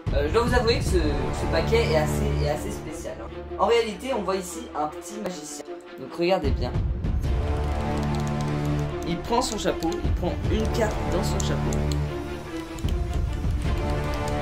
Je dois vous avouer que ce paquet est assez spécial. En réalité, on voit ici un petit magicien. Donc regardez bien. Il prend son chapeau, il prend une carte dans son chapeau.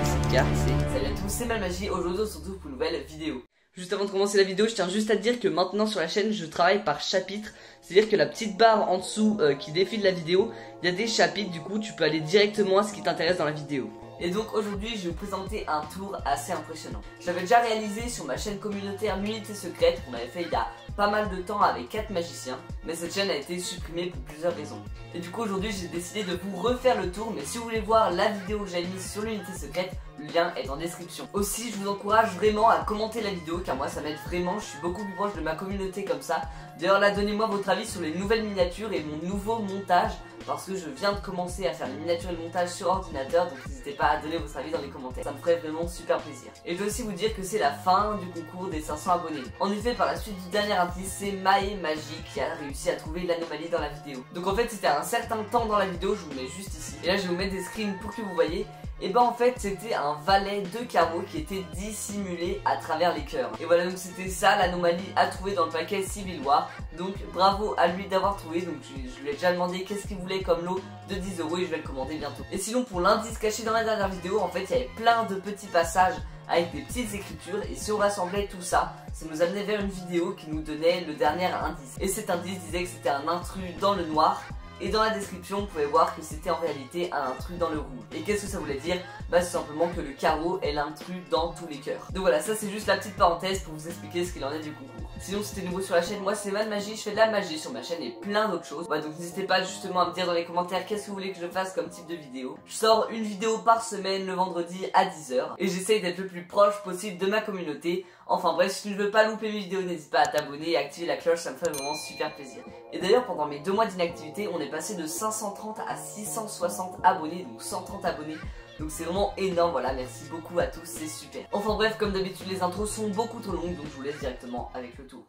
Cette carte, c'est... Salut à tous, c'est Malmagie. Aujourd'hui, on se retrouve pour une nouvelle vidéo. Juste avant de commencer la vidéo, je tiens juste à te dire que maintenant sur la chaîne, je travaille par chapitre. C'est-à-dire que la petite barre en dessous qui défile la vidéo, il y a des chapitres, du coup tu peux aller directement à ce qui t'intéresse dans la vidéo. Et donc aujourd'hui, je vais vous présenter un tour assez impressionnant. Je l'avais déjà réalisé sur ma chaîne communautaire L'Unité Secrète, qu'on avait fait il y a pas mal de temps avec 4 magiciens. Mais cette chaîne a été supprimée pour plusieurs raisons. Et du coup aujourd'hui, j'ai décidé de vous refaire le tour. Mais si vous voulez voir la vidéo que j'ai mise sur l'Unité Secrète, le lien est en description. Aussi, je vous encourage vraiment à commenter la vidéo, car moi ça m'aide vraiment, je suis beaucoup plus proche de ma communauté comme ça. D'ailleurs là, donnez-moi votre avis sur les nouvelles miniatures et mon nouveau montage, parce que je viens de commencer à faire les miniatures et le montage sur ordinateur, donc n'hésitez pas à donner votre avis dans les commentaires, ça me ferait vraiment super plaisir. Et je veux aussi vous dire que c'est la fin du concours des 500 abonnés. En effet, par la suite du dernier indice, c'est Maë-Magie qui a réussi à trouver l'anomalie dans la vidéo. Donc en fait, c'était un certain temps dans la vidéo, je vous mets juste ici. Et là, je vais vous mettre des screens pour que vous voyez. Et ben en fait c'était un valet de carreaux qui était dissimulé à travers les cœurs. Et voilà, donc c'était ça l'anomalie à trouver dans le paquet Civil War. Donc bravo à lui d'avoir trouvé. Donc je lui ai déjà demandé qu'est-ce qu'il voulait comme lot de 10 € et je vais le commander bientôt. Et sinon pour l'indice caché dans la dernière vidéo, en fait il y avait plein de petits passages avec des petites écritures, et si on rassemblait tout ça, ça nous amenait vers une vidéo qui nous donnait le dernier indice. Et cet indice disait que c'était un intrus dans le noir. Et dans la description, vous pouvez voir que c'était en réalité un intrus dans le rouge. Et qu'est-ce que ça voulait dire? Bah c'est simplement que le carreau est l'intrus dans tous les cœurs. Donc voilà, ça c'est juste la petite parenthèse pour vous expliquer ce qu'il en est du concours. Sinon si t'es nouveau sur la chaîne, moi c'est Malmagie, je fais de la magie sur ma chaîne et plein d'autres choses. Bah, donc n'hésitez pas justement à me dire dans les commentaires qu'est-ce que vous voulez que je fasse comme type de vidéo. Je sors une vidéo par semaine le vendredi à 10 h. Et j'essaye d'être le plus proche possible de ma communauté. Enfin bref, si tu ne veux pas louper mes vidéos, n'hésite pas à t'abonner et à activer la cloche, ça me fait vraiment super plaisir. Et d'ailleurs pendant mes 2 mois d'inactivité, on est passé de 530 à 660 abonnés, donc 130 abonnés. Donc c'est vraiment énorme, voilà, merci beaucoup à tous, c'est super. Enfin bref, comme d'habitude les intros sont beaucoup trop longues, donc je vous laisse directement avec le tour.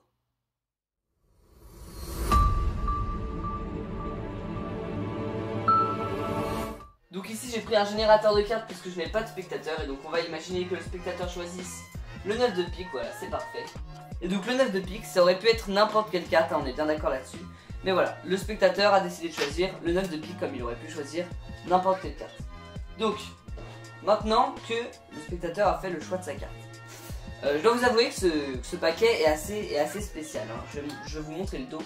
Donc ici j'ai pris un générateur de cartes puisque je n'ai pas de spectateur, et donc on va imaginer que le spectateur choisisse le 9 de pique, voilà, c'est parfait. Et donc le 9 de pique, ça aurait pu être n'importe quelle carte, hein, on est bien d'accord là-dessus. Mais voilà, le spectateur a décidé de choisir le 9 de pique comme il aurait pu choisir n'importe quelle carte. Donc, maintenant que le spectateur a fait le choix de sa carte, je dois vous avouer que ce paquet est assez spécial, hein. Je vais vous montrer le dos.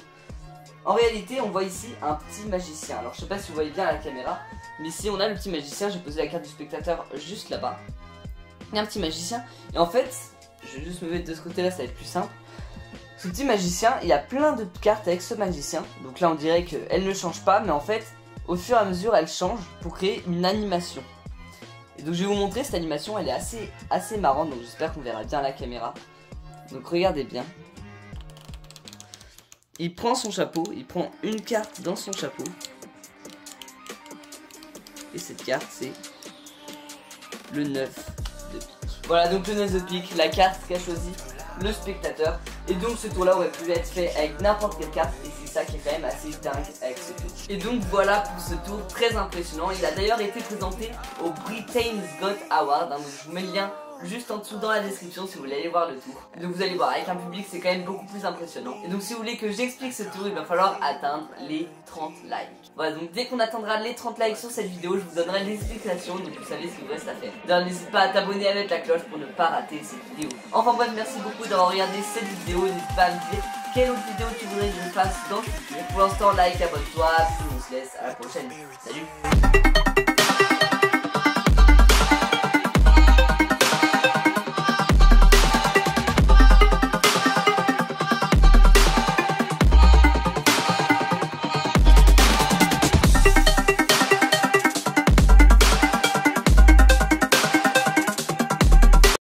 En réalité, on voit ici un petit magicien. Alors je sais pas si vous voyez bien à la caméra, mais ici on a le petit magicien, j'ai posé la carte du spectateur juste là-bas. Il y a un petit magicien, et en fait, je vais juste me mettre de ce côté-là, ça va être plus simple. Ce petit magicien, il y a plein de cartes avec ce magicien. Donc là on dirait qu'elle ne change pas, mais en fait, au fur et à mesure, elle change pour créer une animation. Et donc je vais vous montrer cette animation, elle est assez marrante, donc j'espère qu'on verra bien à la caméra. Donc regardez bien. Il prend son chapeau, il prend une carte dans son chapeau. Et cette carte, c'est le 9 de pique. Voilà, donc le 9 de pique, la carte qu'a choisi le spectateur. Et donc ce tour là aurait pu être fait avec n'importe quelle carte, et c'est ça qui est quand même assez dingue avec ce tour. Et donc voilà pour ce tour très impressionnant. Il a d'ailleurs été présenté au Britain's Got Award, hein, donc je vous mets le lien juste en dessous dans la description si vous voulez aller voir le tour. Et donc vous allez voir, avec un public c'est quand même beaucoup plus impressionnant. Et donc si vous voulez que j'explique ce tour, il va falloir atteindre les 30 likes. Voilà, donc dès qu'on atteindra les 30 likes sur cette vidéo, je vous donnerai l'explication, donc vous savez ce qu'il vous reste à faire. D'ailleurs n'hésite pas à t'abonner avec la cloche pour ne pas rater cette vidéo. Enfin bref, merci beaucoup d'avoir regardé cette vidéo. N'hésite pas à me dire quelle autre vidéo tu voudrais que je fasse dans le futur. Pour l'instant, like, abonne-toi, puis on se laisse à la prochaine. Salut.